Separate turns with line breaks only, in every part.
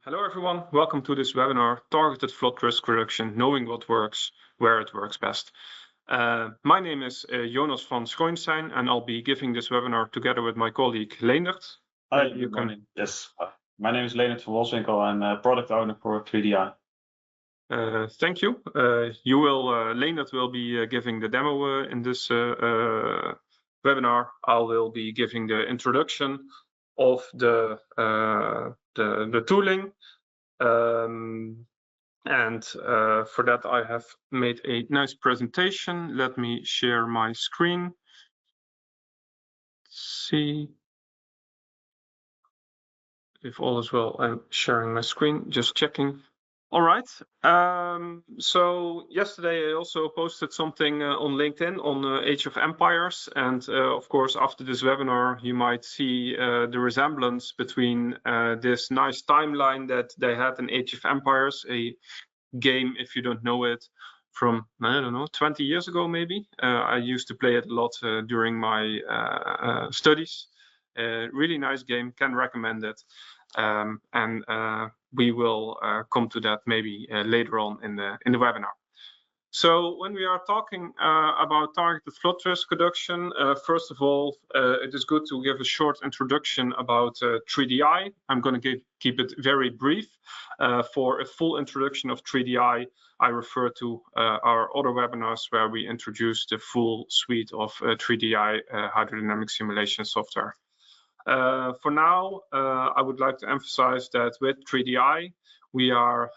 Hello everyone, welcome to this webinar, Targeted Flood Risk Reduction, Knowing What Works, Where It Works Best. My name is Jonas van Schoonstein and I'll be giving this webinar together with my colleague Leendert.
Hi, good morning. Yes, my name is Leendert van Wolfswinkel. I'm a product owner for 3DI.
Thank you. Leendert will be giving the demo in this webinar. I will be giving the introduction of the tooling. For that, I have made a nice presentation. Let me share my screen. See if all is well. I'm sharing my screen, just checking. All right. So yesterday I also posted something on LinkedIn on Age of Empires, and of course after this webinar you might see the resemblance between this nice timeline that they had in Age of Empires, a game, if you don't know it, from, I don't know, 20 years ago maybe. I used to play it a lot during my studies. Really nice game, can recommend it. We will come to that maybe later on in the webinar. So when we are talking about targeted flood risk reduction, first of all, it is good to give a short introduction about 3DI. I'm going to keep it very brief. For a full introduction of 3DI, I refer to our other webinars where we introduce the full suite of 3DI hydrodynamic simulation software. For now, I would like to emphasize that with 3DI, we are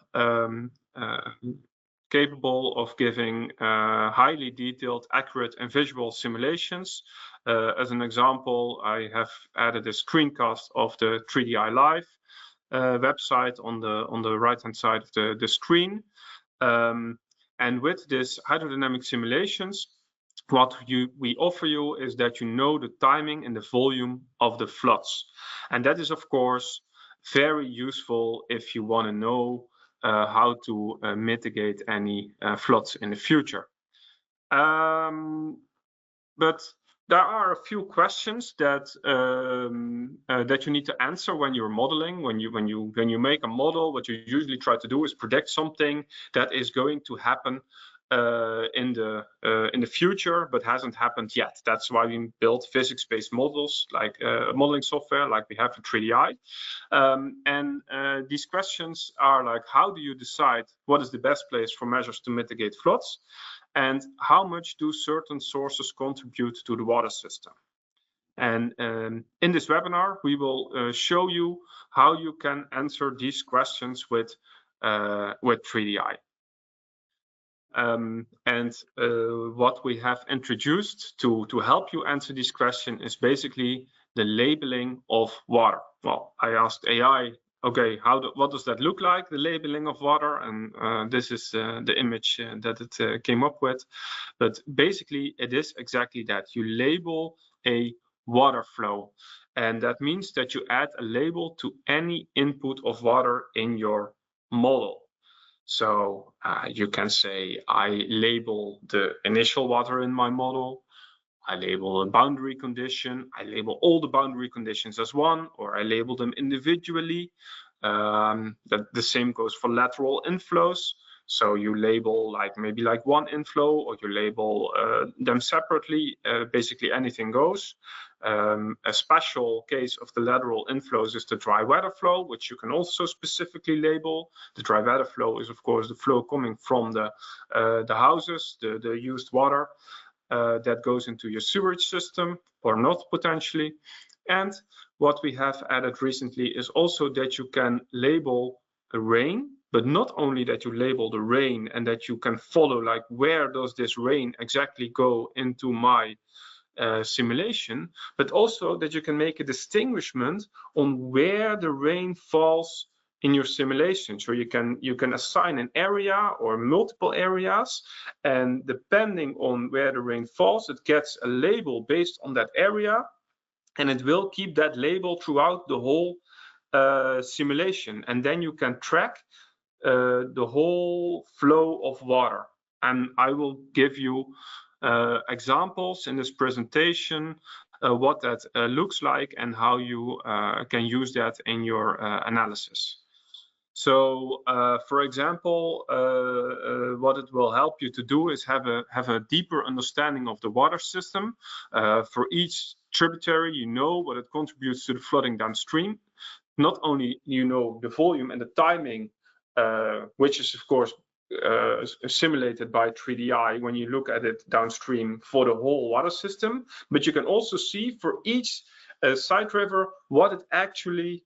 capable of giving highly detailed, accurate, and visual simulations. As an example, I have added a screencast of the 3DI Live website on the right-hand side of the screen. And with this hydrodynamic simulations, what we offer you is that you know the timing and the volume of the floods. And that is, of course, very useful if you want to know how to mitigate any floods in the future. But there are a few questions that that you need to answer when you're modeling. When you make a model, what you usually try to do is predict something that is going to happen in the future, but hasn't happened yet. That's why we build physics-based models, like modeling software, like we have in 3DI. These questions are like, how do you decide what is the best place for measures to mitigate floods, and how much do certain sources contribute to the water system? And in this webinar, we will show you how you can answer these questions with 3DI. What we have introduced to help you answer this question is basically the labeling of water. Well, I asked AI, okay, what does that look like, the labeling of water? And this is the image that it came up with. But basically, it is exactly that. You label a water flow. And that means that you add a label to any input of water in your model. So you can say, I label the initial water in my model, I label a boundary condition, I label all the boundary conditions as one, or I label them individually. The same goes for lateral inflows. So you label maybe one inflow, or you label them separately. Basically anything goes. A special case of the lateral inflows is the dry weather flow, which you can also specifically label. The dry weather flow is, of course, the flow coming from the houses, the used water that goes into your sewage system or not, potentially. And what we have added recently is also that you can label the rain, but not only that you label the rain and that you can follow where does this rain exactly go into my simulation, but also that you can make a distinguishment on where the rain falls in your simulation. So you can assign an area or multiple areas, and depending on where the rain falls, it gets a label based on that area, and it will keep that label throughout the whole simulation. And then you can track the whole flow of water. And I will give you examples in this presentation, what that looks like and how you can use that in your analysis. So, for example, what it will help you to do is have a deeper understanding of the water system. For each tributary, you know what it contributes to the flooding downstream. Not only you know the volume and the timing, which is of course simulated by 3DI when you look at it downstream for the whole water system, but you can also see for each side river what it actually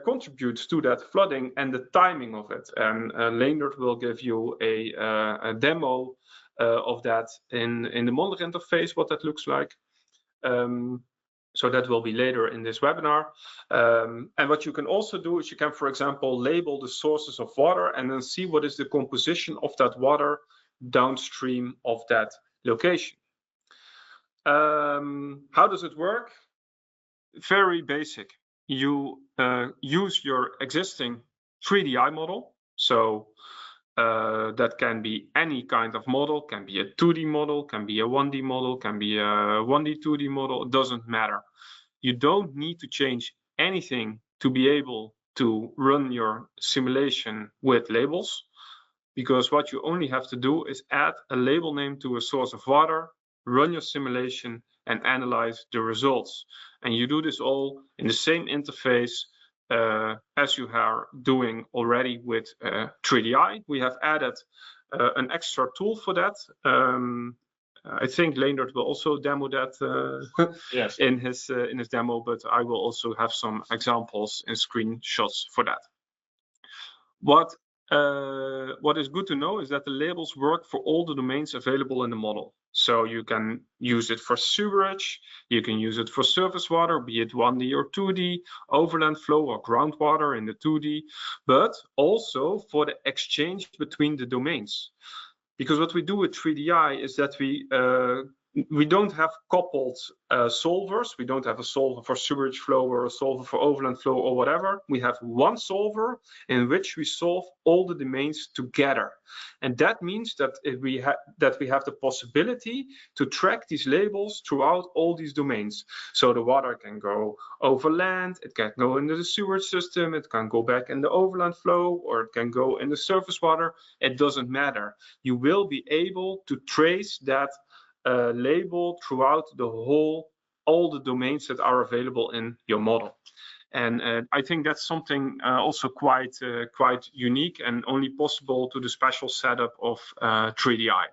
contributes to that flooding and the timing of it. And Leendert will give you a demo of that in the model interface, what that looks like. So that will be later in this webinar. And what you can also do is you can, for example, label the sources of water and then see what is the composition of that water downstream of that location. How does it work? Very basic. You use your existing 3DI model. So that can be any kind of model, can be a 2D model, can be a 1D model, can be a 1D, 2D model, it doesn't matter. You don't need to change anything to be able to run your simulation with labels, because what you only have to do is add a label name to a source of water, run your simulation, and analyze the results. And you do this all in the same interface as you are doing already with 3DI. We have added an extra tool for that. I think Leendert will also demo that
yes.
in his demo, but I will also have some examples and screenshots for that. What is good to know is that the labels work for all the domains available in the model. So you can use it for sewerage, you can use it for surface water, be it 1D or 2D, overland flow or groundwater in the 2D, but also for the exchange between the domains. Because what we do with 3DI is that we don't have coupled solvers. We don't have a solver for sewage flow or a solver for overland flow or whatever. We have one solver in which we solve all the domains together. And that means that we have the possibility to track these labels throughout all these domains. So the water can go over land, it can go into the sewage system, it can go back in the overland flow, or it can go in the surface water. It doesn't matter. You will be able to trace that label throughout all the domains that are available in your model. And I think that's something also quite unique and only possible to the special setup of 3DI.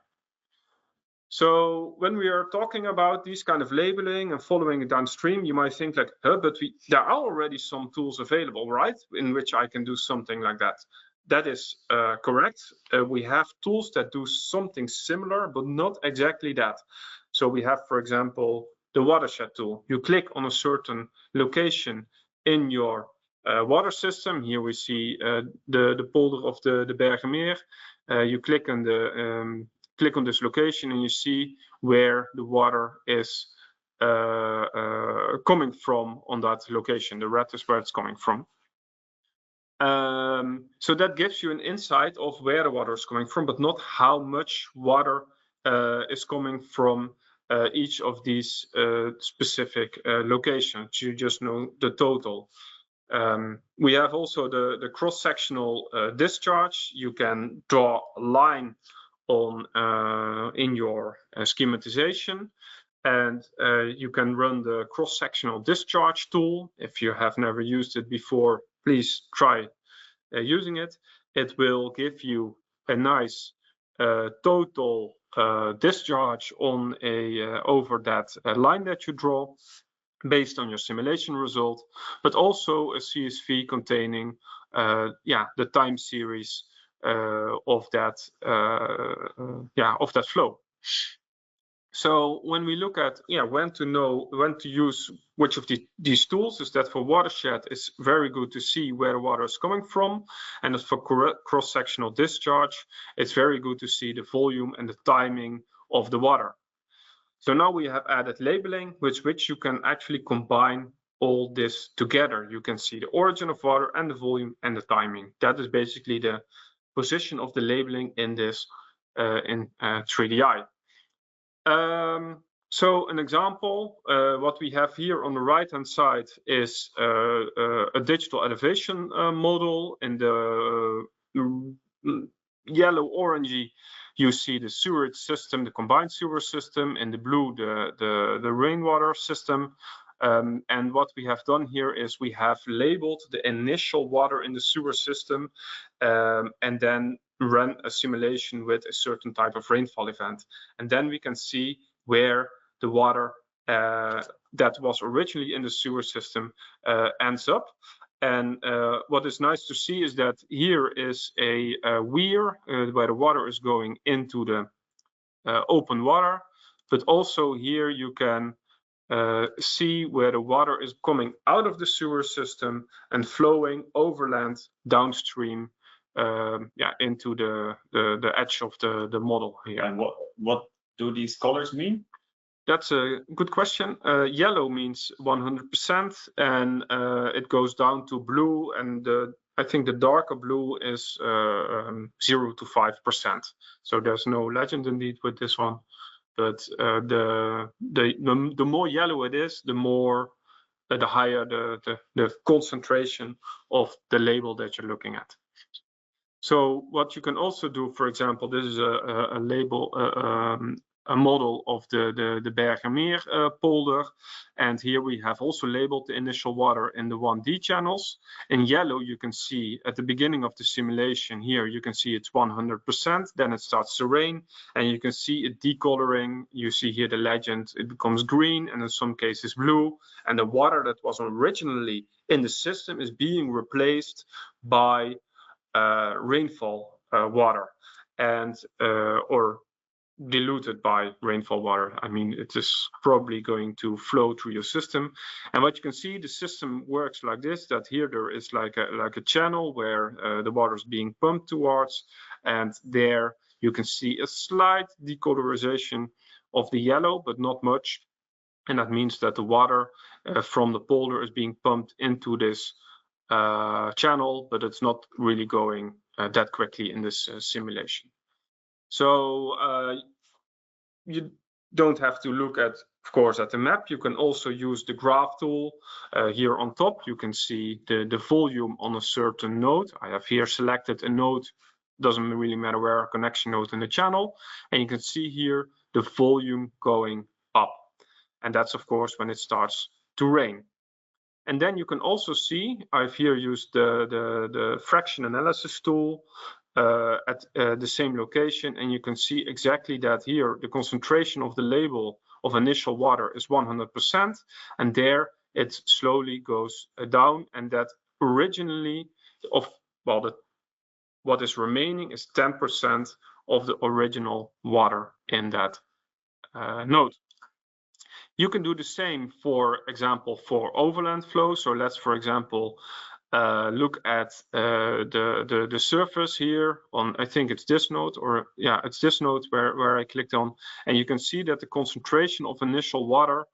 So when we are talking about these kind of labeling and following it downstream, you might think like, but there are already some tools available, right, in which I can do something like that. That is correct. We have tools that do something similar, but not exactly that. So we have, for example, the watershed tool. You click on a certain location in your water system. Here we see the polder of the Bergenmeer. You click on this location and you see where the water is coming from on that location. The red is where it's coming from. So that gives you an insight of where the water is coming from, but not how much water is coming from each of these specific locations. You just know the total. We have also the cross-sectional discharge. You can draw a line on in your schematization, and you can run the cross-sectional discharge tool. If you have never used it before, please try using it. It will give you a nice total discharge on over that line that you draw based on your simulation result, but also a CSV containing the time series of that flow. So when we look at when to use which of these tools, is that for watershed it's very good to see where the water is coming from, and as for cross-sectional discharge, it's very good to see the volume and the timing of the water. So now we have added labeling, with which you can actually combine all this together. You can see the origin of water and the volume and the timing. That is basically the position of the labeling in this in 3DI. So an example, what we have here on the right-hand side is a digital elevation model. In the yellow orangey, you see the sewerage system, the combined sewer system. In the blue, the rainwater system. And what we have done here is we have labeled the initial water in the sewer system and then run a simulation with a certain type of rainfall event. And then we can see where the water that was originally in the sewer system ends up. And what is nice to see is that here is a weir where the water is going into the open water, but also here you can see where the water is coming out of the sewer system and flowing overland downstream into the edge of the model here.
And what do these colors mean?
That's a good question. Yellow means 100%, and it goes down to blue, and I think the darker blue is 0 to 5%. So there's no legend indeed with this one, but the more yellow it is, the higher the concentration of the label that you're looking at. So what you can also do, for example, this is a label, a model of the Bergermeer polder, and here we have also labeled the initial water in the 1D channels. In yellow, you can see at the beginning of the simulation here, you can see it's 100%, then it starts to rain, and you can see it decoloring. You see here the legend, it becomes green, and in some cases blue, and the water that was originally in the system is being replaced by rainfall water and or diluted by rainfall water. I mean, it is probably going to flow through your system. And what you can see, the system works like this, that here there is like a channel where the water is being pumped towards, and there you can see a slight decolorization of the yellow, but not much. And that means that the water from the polder is being pumped into this channel, but it's not really going that quickly in this simulation. So you don't have to look at, of course, at the map. You can also use the graph tool. Here on top, you can see the volume on a certain node. I have here selected a node, doesn't really matter where, a connection node in the channel. And you can see here the volume going up. And that's, of course, when it starts to rain. And then you can also see, I've here used the fraction analysis tool at the same location, and you can see exactly that here the concentration of the label of initial water is 100%, and there it slowly goes down, and that originally what is remaining is 10% of the original water in that node. You can do the same, for example, for overland flow. So let's, for example, look at the surface here on, I think it's this node, or yeah, it's this node where I clicked on, and you can see that the concentration of initial water,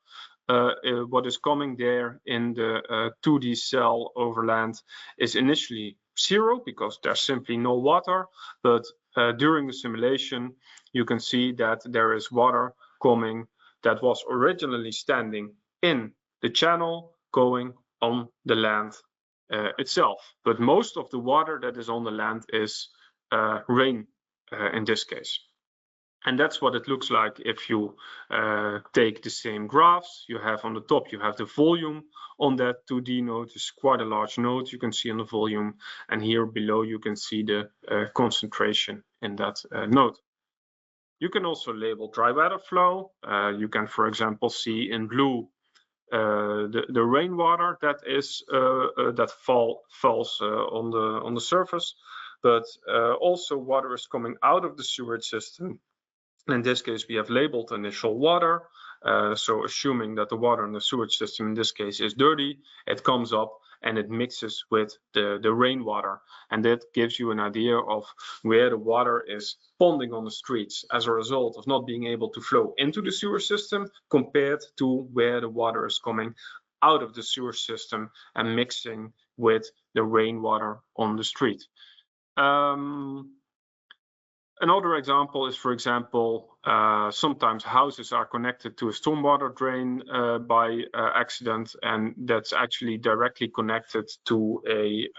what is coming there in the 2D cell overland, is initially 0 because there's simply no water, but during the simulation, you can see that there is water coming that was originally standing in the channel going on the land itself. But most of the water that is on the land is rain in this case. And that's what it looks like if you take the same graphs. You have on the top, you have the volume on that 2D node. It's quite a large node you can see on the volume. And here below, you can see the concentration in that node. You can also label dry weather flow. You can, for example, see in blue the rainwater that is that falls on the surface, but also water is coming out of the sewage system. In this case, we have labeled initial water. So assuming that the water in the sewage system in this case is dirty, it comes up and it mixes with the rainwater. And that gives you an idea of where the water is ponding on the streets as a result of not being able to flow into the sewer system compared to where the water is coming out of the sewer system and mixing with the rainwater on the street. Another example is, for example, sometimes houses are connected to a stormwater drain by accident, and that's actually directly connected to a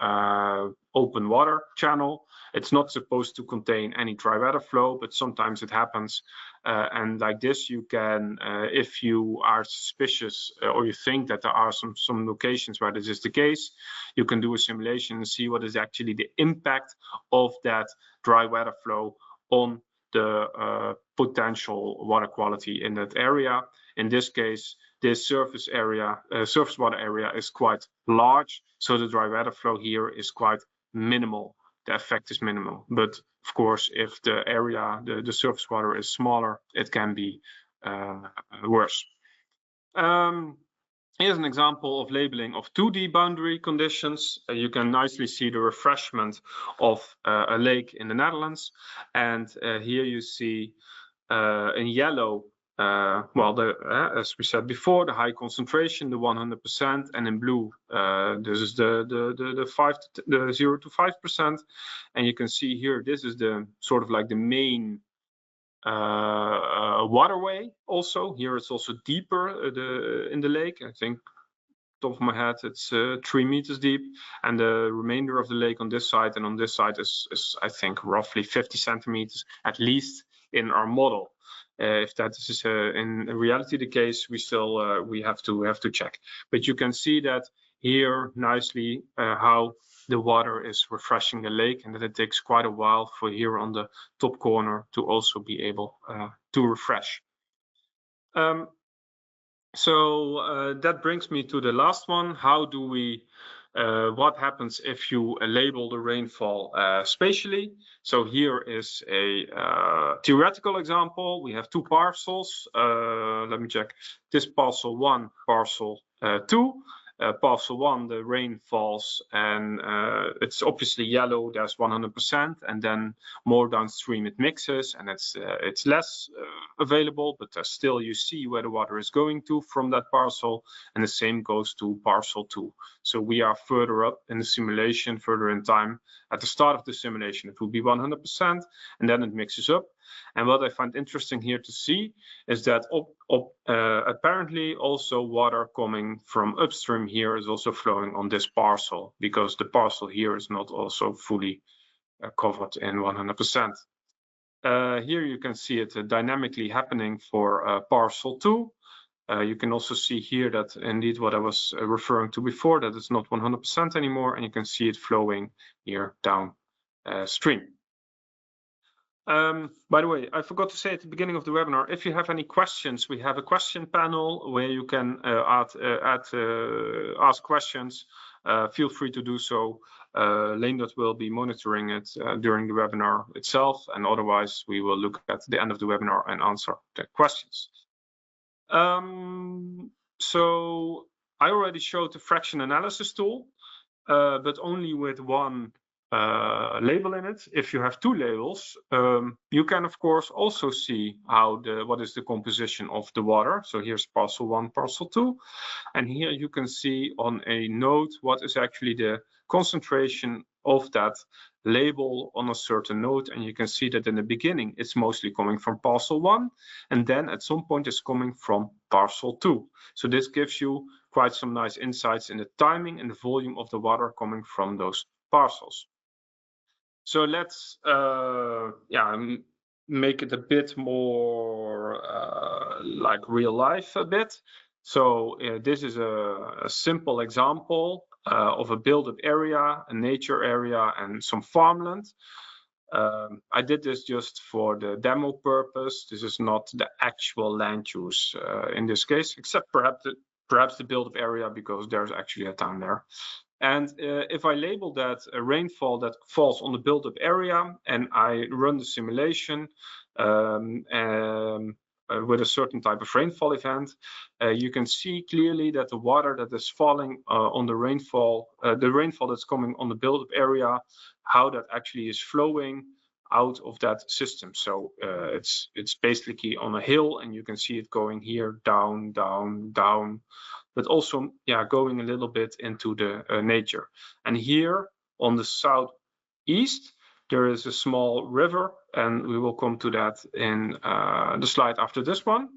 open water channel. It's not supposed to contain any dry weather flow, but sometimes it happens. And like this, you can, if you are suspicious or you think that there are some locations where this is the case, you can do a simulation and see what is actually the impact of that dry weather flow on the potential water quality in that area. In this case, this surface water area is quite large, so the dry weather flow here is quite minimal. The effect is minimal, but of course, if the area, the surface water is smaller, it can be worse. Here's an example of labeling of 2D boundary conditions. You can nicely see the refreshment of a lake in the Netherlands. And here you see in yellow, as we said before, the high concentration, the 100%, and in blue, this is the 0 to 5%. And you can see here, this is the sort of like the main waterway. Also here it's also deeper in the lake. I think top of my head it's 3 meters deep, and the remainder of the lake on this side and on this side is I think roughly 50 centimeters at least in our model. If that is in reality the case, we still we have to check. But you can see that here nicely how the water is refreshing the lake, and that it takes quite a while for here on the top corner to also be able to refresh. So that brings me to the last one. How do we, what happens if you label the rainfall spatially? So here is a theoretical example. We have 2 parcels. Let me check. This parcel 1, parcel 2. Parcel 1, the rain falls, and it's obviously yellow, there's 100%, and then more downstream it mixes, and it's less available, but still you see where the water is going to from that parcel, and the same goes to parcel 2. So we are further up in the simulation, further in time. At the start of the simulation, it will be 100%, and then it mixes up. And what I find interesting here to see is that apparently also water coming from upstream here is also flowing on this parcel, because the parcel here is not also fully covered in 100%. Here you can see it dynamically happening for parcel 2. You can also see here that indeed what I was referring to before, that it's not 100% anymore, and you can see it flowing here down stream. By the way, I forgot to say at the beginning of the webinar, if you have any questions, we have a question panel where you can ask questions. Feel free to do so. Leendert will be monitoring it during the webinar itself, and otherwise we will look at the end of the webinar and answer the questions. So I already showed the fraction analysis tool, but only with one label in it. If you have 2 labels, you can of course also see how what is the composition of the water. So here's parcel 1, parcel 2, and here you can see on a node what is actually the concentration of that label on a certain node, and you can see that in the beginning it's mostly coming from parcel 1, and then at some point it's coming from parcel 2. So this gives you quite some nice insights in the timing and the volume of the water coming from those parcels. So let's make it a bit more like real life a bit. So this is a simple example of a built-up area, a nature area, and some farmland. I did this just for the demo purpose. This is not the actual land use in this case, except perhaps the built-up area, because there's actually a town there. And if I label that a rainfall that falls on the built-up area, and I run the simulation with a certain type of rainfall event, you can see clearly that the water that is falling on the rainfall that's coming on the built-up area, how that actually is flowing out of that system. So it's basically on a hill, and you can see it going here down, down, down, but also going a little bit into the nature. And here on the southeast, there is a small river, and we will come to that in the slide after this one,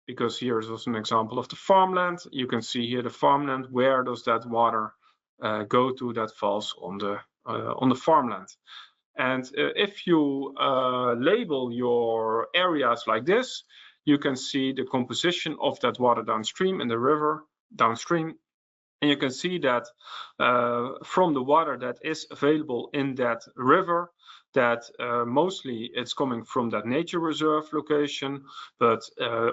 because here is also an example of the farmland. You can see here the farmland. Where does that water go to? That falls on the farmland. And if you label your areas like this, you can see the composition of that water downstream in the river downstream. And you can see that from the water that is available in that river, that mostly it's coming from that nature reserve location, but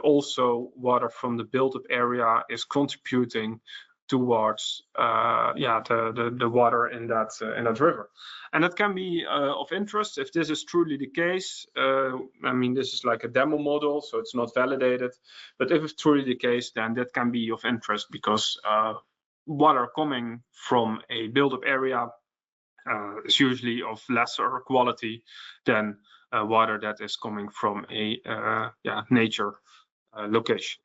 also water from the built-up area is contributing towards the water in that river. And that can be of interest if this is truly the case. I mean, this is like a demo model, so it's not validated, but if it's truly the case, then that can be of interest, because water coming from a built-up area is usually of lesser quality than water that is coming from a nature location.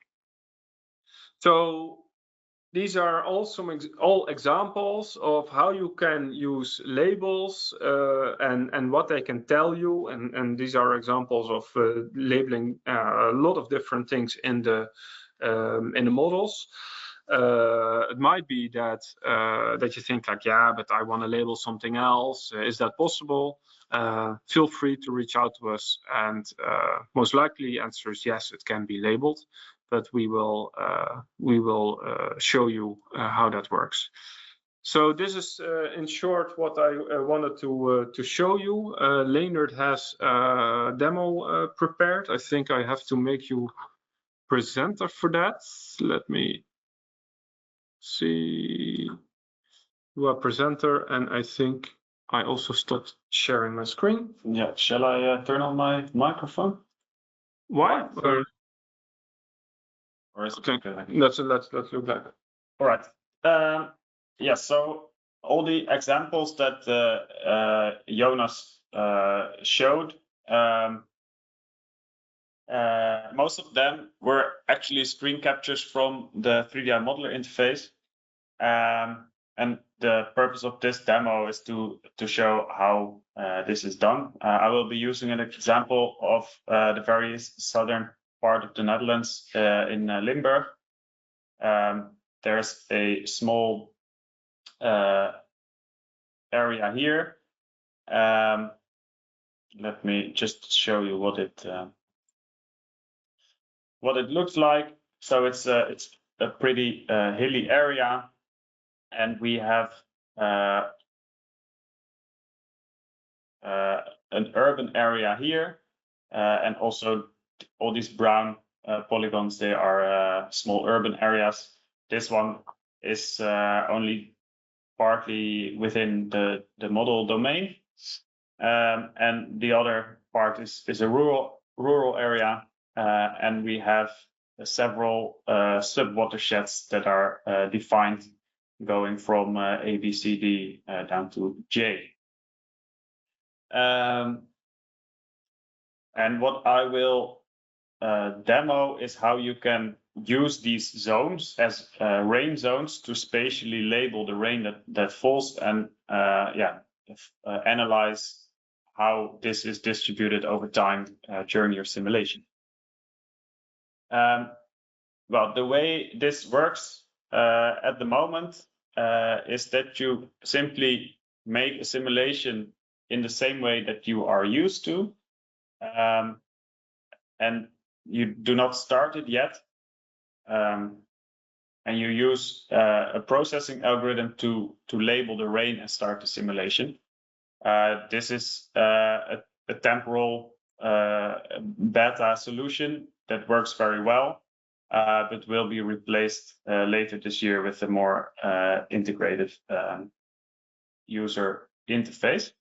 So these are all examples of how you can use labels and what they can tell you. And these are examples of labeling a lot of different things in the models. It might be that you think like, yeah, but I want to label something else. Is that possible? Feel free to reach out to us, and most likely the answer is yes, it can be labeled. But we will show you how that works. So this is in short what I wanted to show you. Leonard has a demo prepared. I think I have to make you presenter for that. Let me see. You are presenter, and I think I also stopped sharing my screen.
Yeah, shall I turn on my microphone?
Why?
Or is it
okay? Let's look back.
All right. Yeah. So all the examples that Jonas showed, most of them were actually screen captures from the 3DI modeler interface. And the purpose of this demo is to show how this is done. I will be using an example of the very southern part of the Netherlands in Limburg. There's a small area here. Let me just show you what it looks like. So it's a pretty hilly area, and we have an urban area here, and also all these brown polygons, they are small urban areas. This one is only partly within the model domain, and the other part is a rural area, and we have several sub-watersheds that are defined going from A, B, C, D down to J. And what I will demo is how you can use these zones as rain zones to spatially label the rain that falls, and analyze how this is distributed over time during your simulation. Well, the way this works at the moment is that you simply make a simulation in the same way that you are used to, and you do not start it yet, and you use a processing algorithm to label the rain and start the simulation. This is a temporal beta solution that works very well, but will be replaced later this year with a more integrated user interface.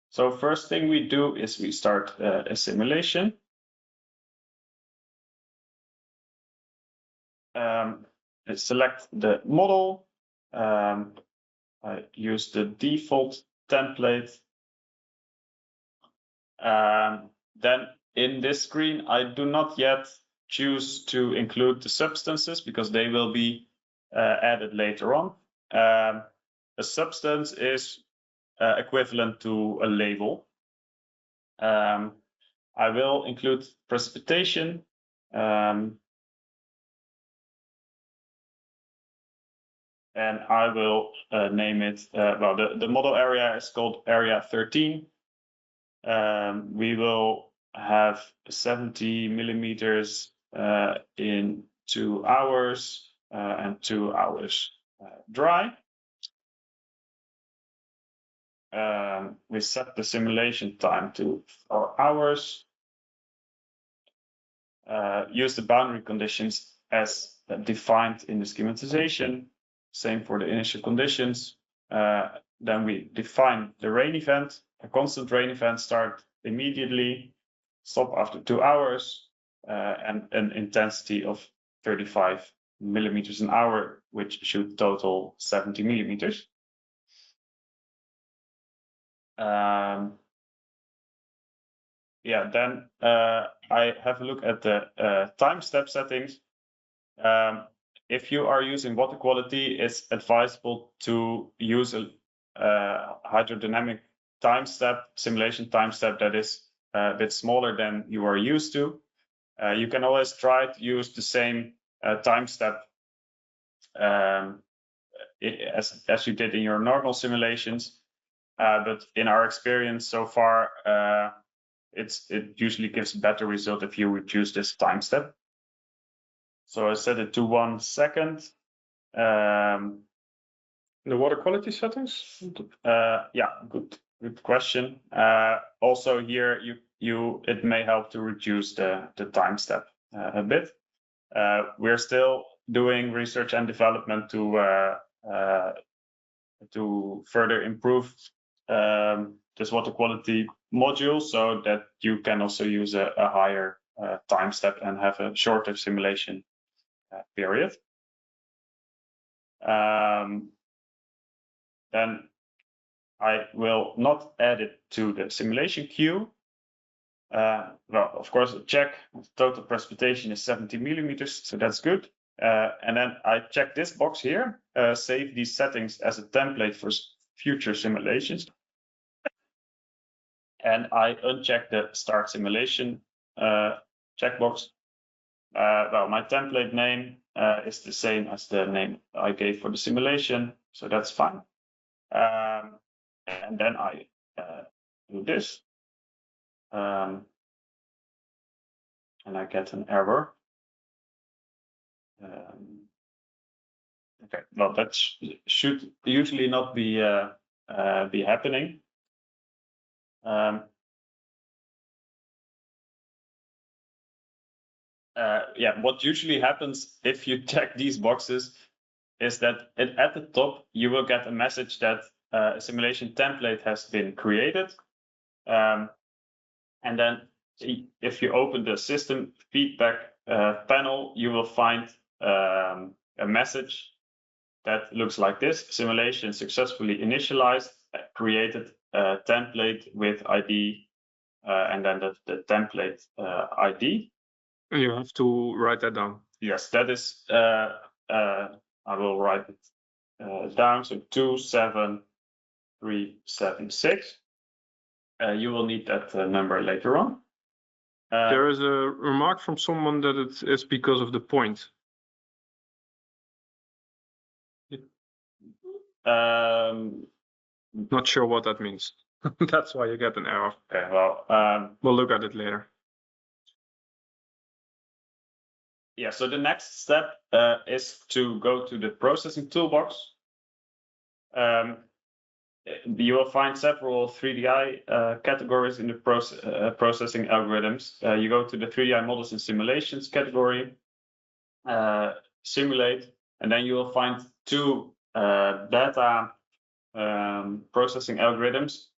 So first thing we do is we start a simulation. Select the model. I use the default template. Then in this screen, I do not yet choose to include the substances because they will be added later on. A substance is equivalent to a label. I will include precipitation. And I will name it, well, the model area is called area 13. We will have 70 millimeters in 2 hours and 2 hours dry. We set the simulation time to 4 hours. Use the boundary conditions as defined in the schematization. Same for the initial conditions. Then we define the rain event. A constant rain event start immediately, stop after 2 hours, and an intensity of 35 millimeters an hour, which should total 70 millimeters. Yeah, then I have a look at the time step settings. If you are using water quality, it's advisable to use a hydrodynamic time step, simulation time step that is a bit smaller than you are used to. You can always try to use the same time step as you did in your normal simulations. But in our experience so far, it usually gives a better result if you reduce this time step. So I set it to 1 second.
The water quality settings?
Yeah, good question. Also here, it may help to reduce the time step a bit. We're still doing research and development to further improve this water quality module so that you can also use a higher time step and have a shorter simulation period. Then I will not add it to the simulation queue. Well, of course, check total precipitation is 70 millimeters, so that's good. And then I check this box here, save these settings as a template for future simulations. And I uncheck the start simulation checkbox. Well, my template name is the same as the name I gave for the simulation, so that's fine. And then I do this. And I get an error. Okay, well, that should usually not be happening. Yeah, what usually happens if you check these boxes is that at the top you will get a message that a simulation template has been created. And then if you open the system feedback panel, you will find a message that looks like this: simulation successfully initialized, created a template with ID, and then the template ID.
You have to write that down.
Yes, that is, I will write it down. So 27376. You will need that number later on.
There is a remark from someone that it is because of the point. Not sure what that means. That's why you get an error.
Okay, well,
we'll look at it later.
Yeah, so the next step is to go to the processing toolbox. You will find several 3DI categories in the processing algorithms. You go to the 3DI models and simulations category, simulate, and then you will find 2 data processing algorithms.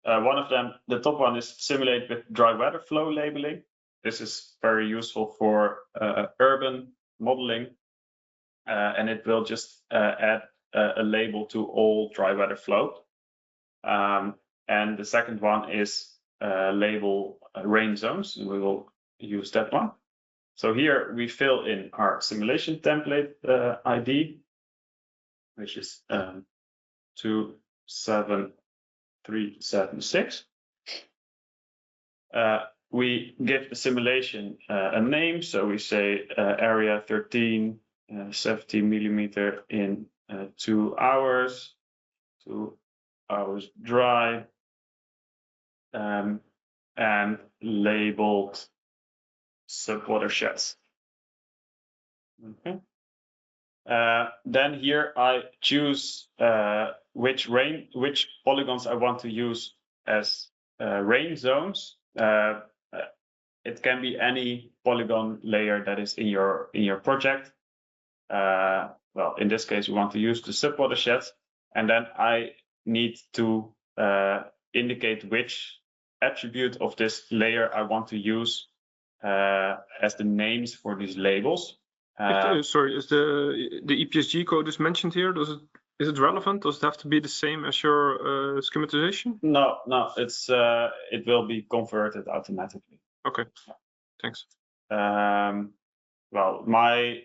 One of them, the top one, is simulate with dry weather flow labeling. This is very useful for urban modeling, and it will just add a label to all dry weather flow. And the second one is label rain zones, and we will use that one. So here we fill in our simulation template ID, which is 27376. 376. We give the simulation a name, so we say area 13, 70 millimeter in 2 hours, 2 hours dry, and labeled subwatersheds. Okay. Then here I choose which polygons I want to use as rain zones. It can be any polygon layer that is in your project. Well, in this case, we want to use the subwatersheds, and then I need to indicate which attribute of this layer I want to use as the names for these labels.
Sorry, is the EPSG code is mentioned here? Is it relevant? Does it have to be the same as your schematization?
No, it will be converted automatically.
Okay, thanks.
Well, my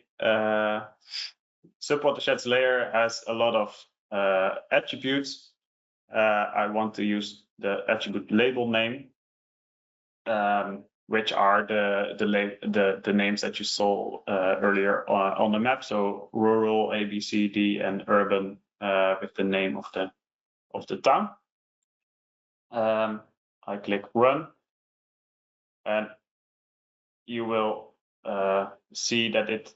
subwatersheds layer has a lot of attributes. I want to use the attribute label name, which are the names that you saw earlier on the map. So rural, A, B, C, D, and urban with the name of the town. I click run, and you will see that it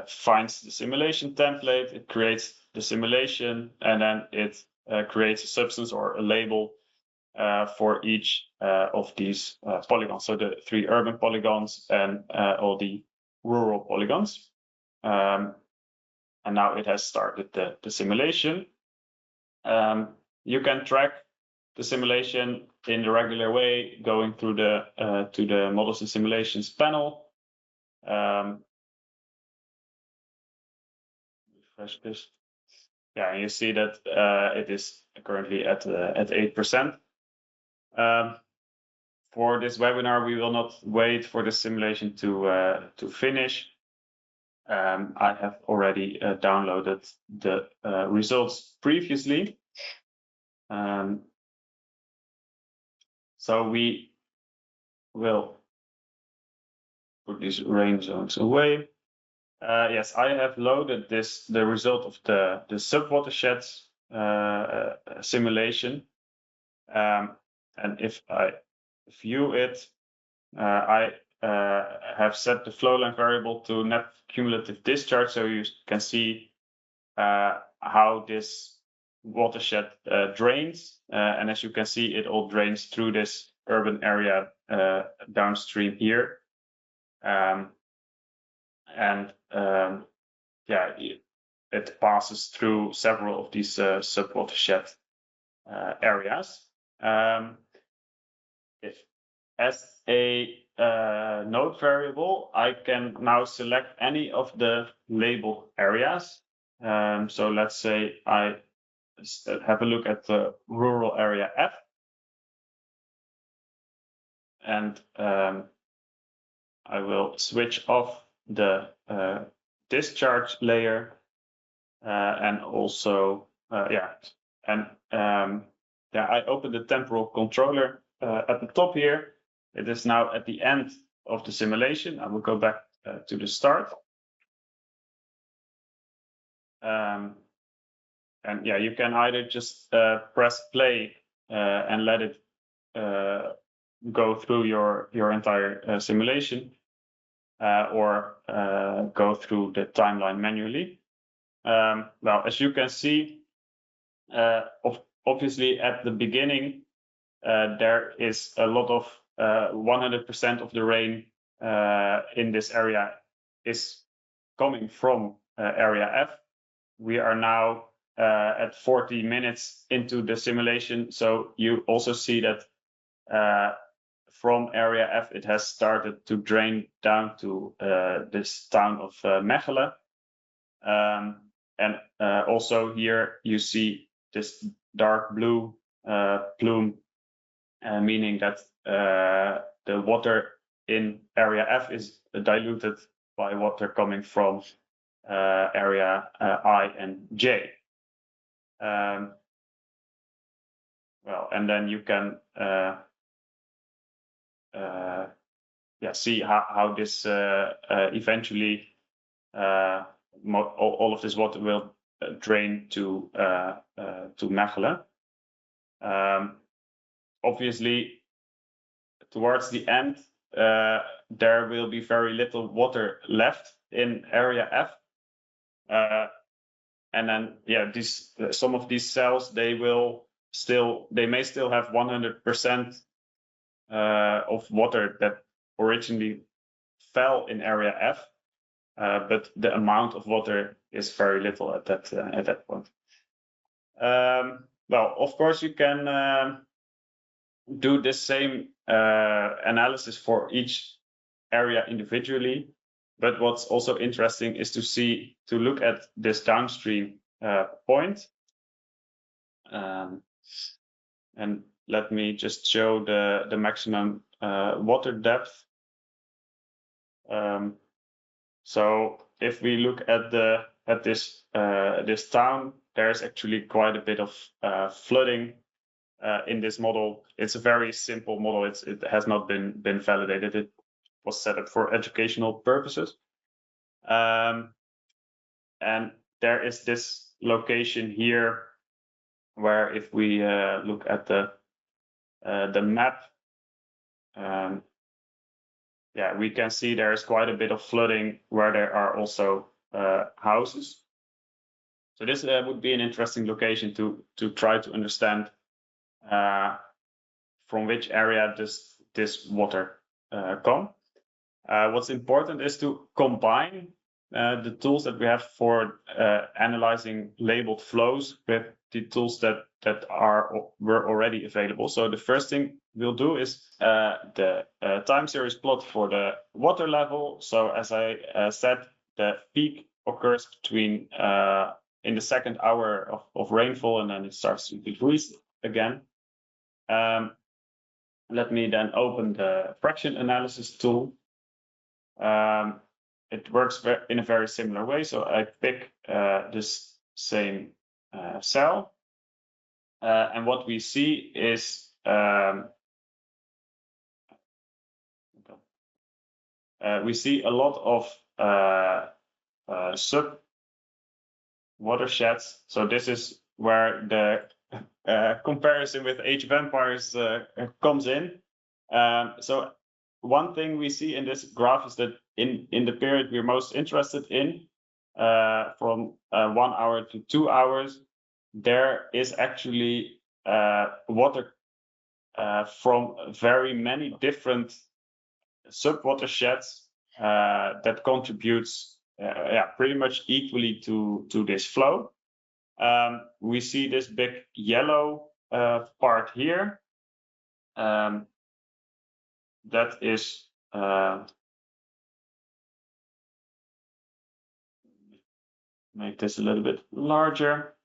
finds the simulation template. It creates the simulation, and then it creates a substance or a label for each of these polygons. So the 3 urban polygons and all the rural polygons. And now it has started the simulation. You can track the simulation in the regular way, going through to the models and simulations panel. Refresh this. Yeah, you see that it is currently at 8%. For this webinar, we will not wait for the simulation to finish. I have already downloaded the results previously. So we will put these rain zones away. Yes, I have loaded the result of the subwatersheds simulation. And if I view it, I have set the flow line variable to net cumulative discharge, so you can see how this watershed drains. And as you can see, it all drains through this urban area downstream here. Yeah, it passes through several of these subwatershed areas. As a node variable, I can now select any of the labeled areas. So let's say I have a look at the rural area F. And I will switch off the discharge layer and also, I open the temporal controller at the top here. It is now at the end of the simulation. I will go back to the start. And yeah, you can either just press play and let it go through your entire simulation, or go through the timeline manually. Well, as you can see, obviously at the beginning, there is a lot of 100% of the rain in this area is coming from area F. We are now at 40 minutes into the simulation, so you also see that from area F, it has started to drain down to this town of Mechelen. And also here you see this dark blue plume, meaning that the water in area F is diluted by water coming from area I and J. Well, well, and then you can see how this eventually all of this water will drain to Mechelen. Obviously, towards the end, there will be very little water left in area F. And then, some of these cells, they may still have 100% of water that originally fell in area F, but the amount of water is very little at that point. Well, of course, you can do the same analysis for each area individually. But what's also interesting is to look at this downstream point. And let me just show the maximum water depth. So if we look at this town, there's actually quite a bit of flooding in this model. It's a very simple model. It has not been validated. It was set up for educational purposes. And there is this location here where if we look at the map, we can see there is quite a bit of flooding where there are also houses. So this would be an interesting location to try to understand from which area does this water come. What's important is to combine the tools that we have for analyzing labeled flows with the tools that were already available. So the first thing we'll do is the time series plot for the water level. So as I said, the peak occurs between in the second hour of rainfall, and then it starts to decrease again. Let me then open the fraction analysis tool. It works in a very similar way. So I pick this same cell, and what we see is we see a lot of sub watersheds. So this is where the comparison with Age of Empires comes in. So one thing we see in this graph is that in the period we're most interested in, from 1 hour to 2 hours, there is actually water from very many different sub-watersheds that contributes pretty much equally to this flow. We see this big yellow part here. That is make this a little bit larger.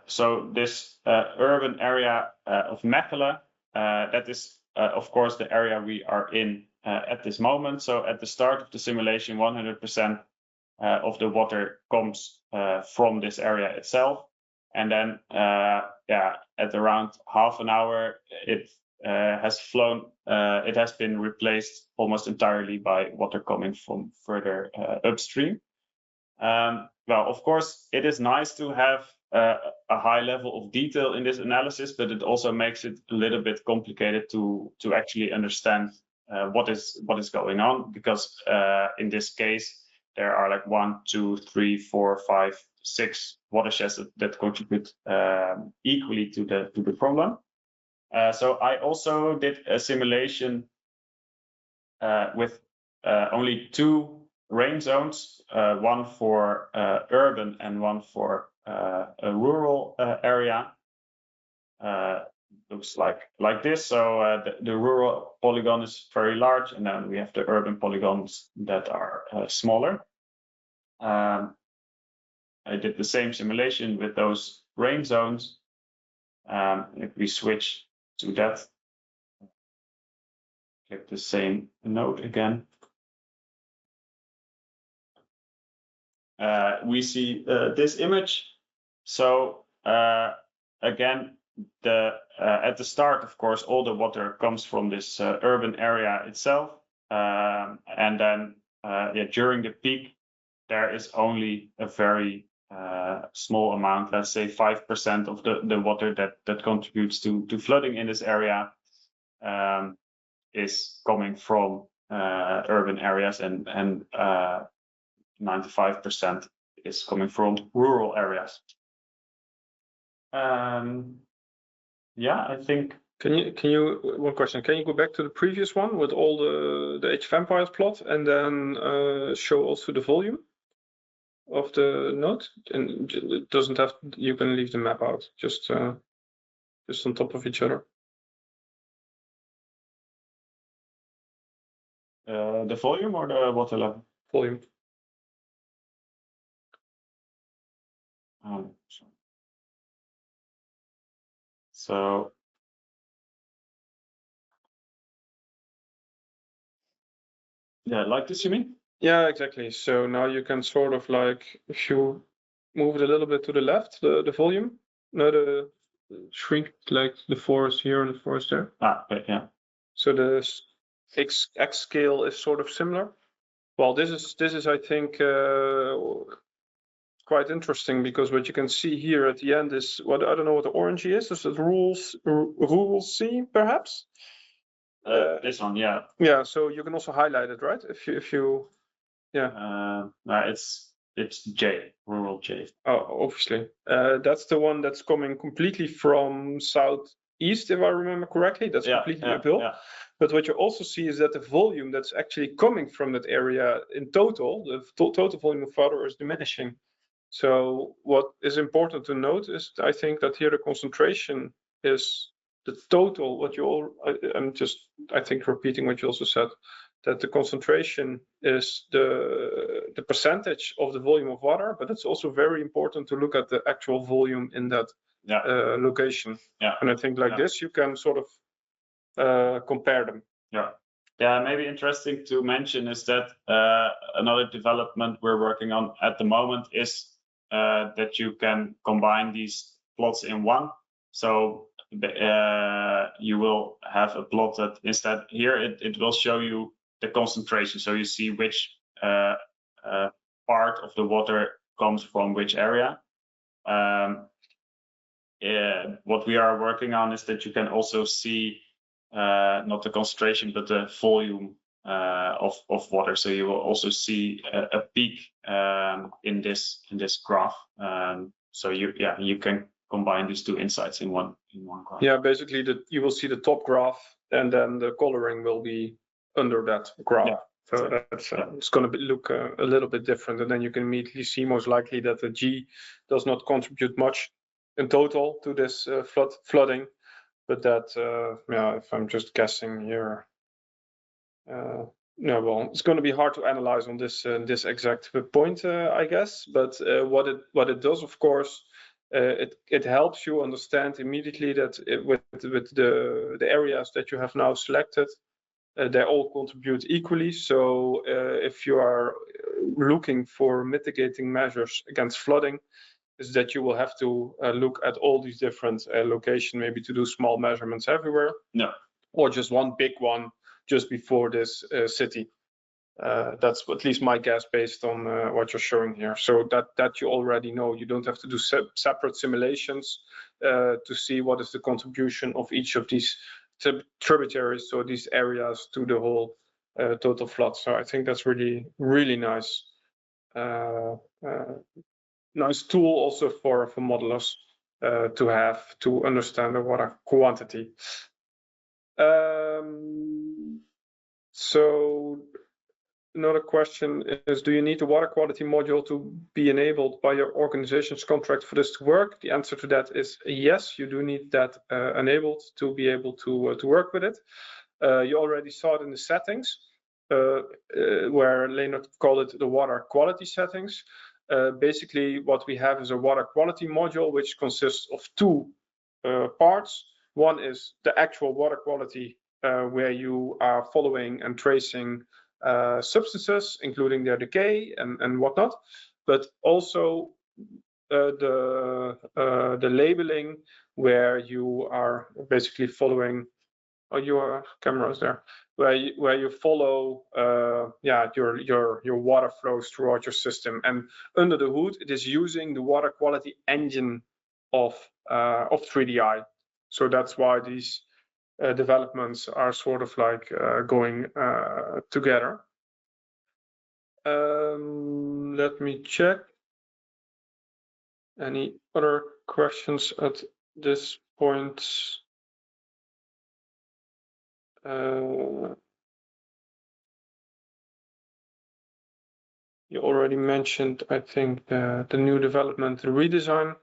So this urban area of Mechelen, that is of course the area we are in at this moment. So at the start of the simulation, 100% of the water comes from this area itself, and then at around half an hour it has flown. It has been replaced almost entirely by water coming from further upstream. Well, of course, it is nice to have a high level of detail in this analysis, but it also makes it a little bit complicated to actually understand what is going on, because in this case there are like 1, 2, 3, 4, 5, 6 watersheds that contribute equally to the problem. So I also did a simulation with only 2 rain zones, one for urban and one for a rural area. Looks like this. So the rural polygon is very large, and then we have the urban polygons that are smaller. I did the same simulation with those rain zones. If we switch to that, click the same node again. We see this image. So again, at the start, of course, all the water comes from this urban area itself, and then during the peak, there is only a very small amount, let's say 5% of the water that contributes to flooding in this area is coming from urban areas, and 95% is coming from rural areas. Yeah, I think.
Can you one question? Can you go back to the previous one with all the Age of Empires plot, and then show also the volume of the node? And it doesn't have. You can leave the map out. Just on top of each other.
The volume or the water level?
Volume.
So yeah, like this, you mean?
Yeah, exactly. So now you can sort of like, if you move it a little bit to the left, the volume, no, the shrink like the forest here and the forest there.
Okay, yeah.
So the X scale is sort of similar. Well, this is I think quite interesting, because what you can see here at the end is what, I don't know what the orange is. Is it rural C perhaps?
This one, yeah.
Yeah. So you can also highlight it, right? If you yeah.
It's J, rural J.
Oh, obviously. That's the one that's coming completely from southeast, if I remember correctly. That's completely uphill.
Yeah.
But what you also see is that the volume that's actually coming from that area in total, the total volume of water is diminishing. So what is important to note is, I think, that here the concentration is the total. What you all, I'm just, I think, repeating what you also said, that the concentration is the percentage of the volume of water, but it's also very important to look at the actual volume in that location.
Yeah.
And I think like this, you can sort of compare them.
Yeah. Yeah, maybe interesting to mention is that another development we're working on at the moment is that you can combine these plots in one. So you will have a plot that instead here it will show you the concentration, so you see which part of the water comes from which area. What we are working on is that you can also see not the concentration but the volume of water, so you will also see a peak in this graph. So you can combine these two insights in one graph.
Yeah, basically you will see the top graph, and then the coloring will be under that graph. Yeah. So that's it's going to look a little bit different, and then you can immediately see most likely that the G does not contribute much in total to this flooding, but that if I'm just guessing here, well, it's going to be hard to analyze on this exact point, I guess. But what it does, of course, it helps you understand immediately that with the areas that you have now selected, they all contribute equally. So if you are looking for mitigating measures against flooding, is that you will have to look at all these different locations, maybe to do small measurements everywhere.
No.
Or just one big one just before this city. That's at least my guess based on what you're showing here. So that you already know. You don't have to do separate simulations to see what is the contribution of each of these tributaries, so these areas, to the whole total flood. So I think that's really, really nice. Nice tool also for modelers to have to understand the water quantity. So another question is, do you need the water quality module to be enabled by your organization's contract for this to work? The answer to that is yes, you do need that enabled to be able to work with it. You already saw it in the settings, where Leonard called it the water quality settings. Basically, what we have is a water quality module, which consists of two parts. One is the actual water quality, where you are following and tracing substances, including their decay and whatnot, but also the labeling where you are basically following. Oh, your cameras there, where you follow your water flows throughout your system, and under the hood it is using the water quality engine of 3DI. So that's why these developments are sort of like going together. Let me check. Any other questions at this point? You already mentioned, I think, the new development, the redesign.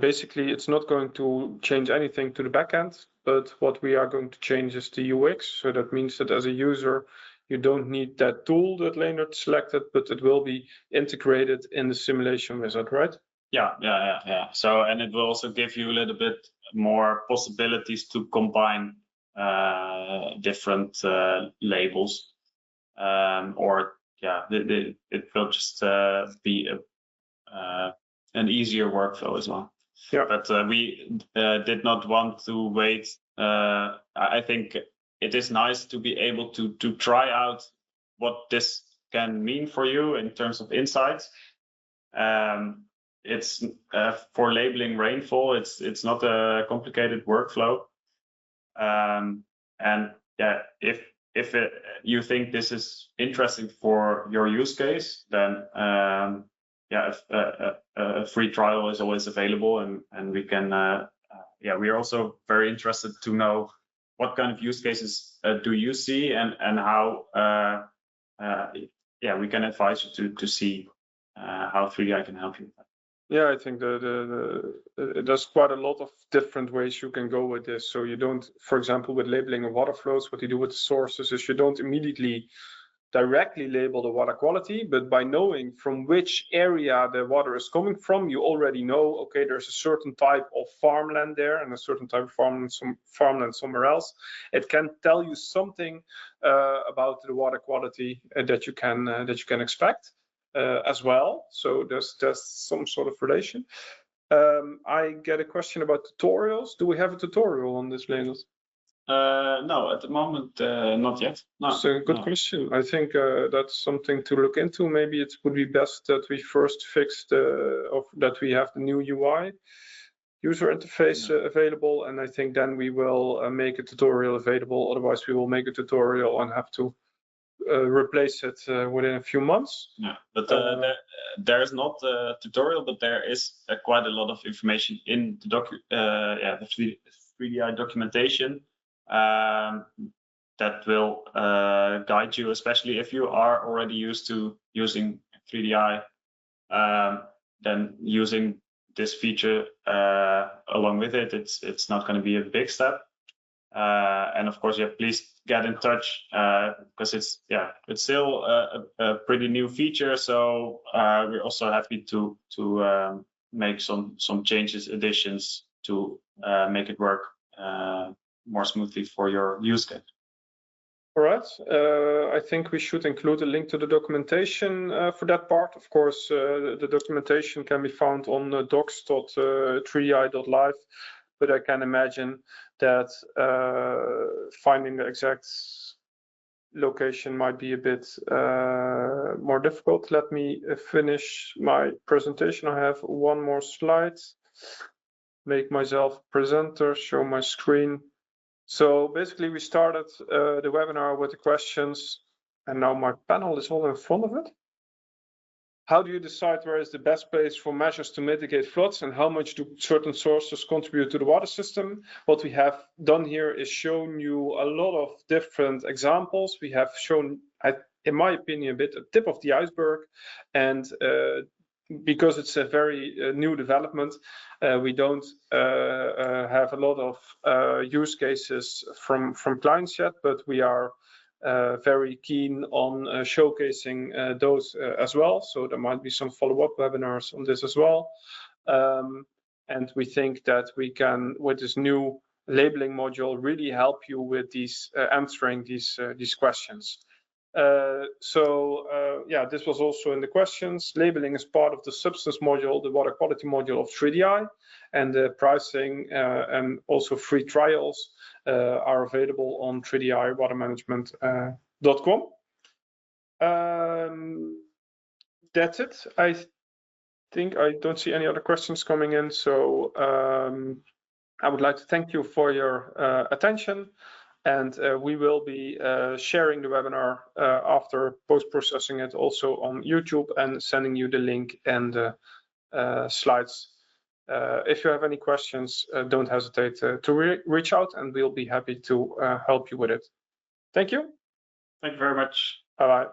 Basically, it's not going to change anything to the backend, but what we are going to change is the UX. So that means that as a user, you don't need that tool that Leonard selected, but it will be integrated in the simulation wizard, right?
Yeah. So, and it will also give you a little bit more possibilities to combine different labels, or it will just be an easier workflow as well.
Yeah.
But we did not want to wait. I think it is nice to be able to try out what this can mean for you in terms of insights. It's for labeling rainfall. It's not a complicated workflow, and yeah, if you think this is interesting for your use case, then a free trial is always available, and we can we are also very interested to know what kind of use cases do you see, and how we can advise you to see how 3DI can help you with that.
Yeah, I think there's quite a lot of different ways you can go with this. So you don't, for example, with labeling of water flows, what you do with sources is you don't immediately directly label the water quality, but by knowing from which area the water is coming from, you already know, okay, there's a certain type of farmland there and a certain type of farmland somewhere else. It can tell you something about the water quality that you can expect as well. So there's some sort of relation. I get a question about tutorials. Do we have a tutorial on this, Leonard?
No, at the moment, not yet. No.
It's a good question. I think that's something to look into. Maybe it would be best that we first fix that we have the new UI user interface available, and I think then we will make a tutorial available. Otherwise, we will make a tutorial and have to replace it within a few months.
Yeah, but there's not a tutorial, but there is quite a lot of information in the 3DI documentation. That will guide you, especially if you are already used to using 3DI, then using this feature along with it, it's not going to be a big step. And of course, please get in touch because it's still a pretty new feature. So we're also happy to make some changes, additions to make it work more smoothly for your use case.
All right. I think we should include a link to the documentation for that part. Of course, the documentation can be found on docs.3di.live, but I can imagine that finding the exact location might be a bit more difficult. Let me finish my presentation. I have one more slide. Make myself presenter, show my screen. So basically we started the webinar with the questions, and now my panel is all in front of it. How do you decide where is the best place for measures to mitigate floods, and how much do certain sources contribute to the water system? What we have done here is shown you a lot of different examples. We have shown, in my opinion, a bit a tip of the iceberg, and because it's a very new development, we don't have a lot of use cases from clients yet, but we are very keen on showcasing those as well. So there might be some follow-up webinars on this as well. And we think that we can, with this new labeling module, really help you with these answering these questions. Yeah, this was also in the questions. Labeling is part of the substance module, the water quality module of 3DI, and the pricing and also free trials are available on 3diwatermanagement.com. That's it. I think I don't see any other questions coming in, so I would like to thank you for your attention. And we will be sharing the webinar after post-processing it also on YouTube and sending you the link and the slides. If you have any questions, don't hesitate to reach out, and we'll be happy to help you with it. Thank you.
Thank you very much.
Bye-bye.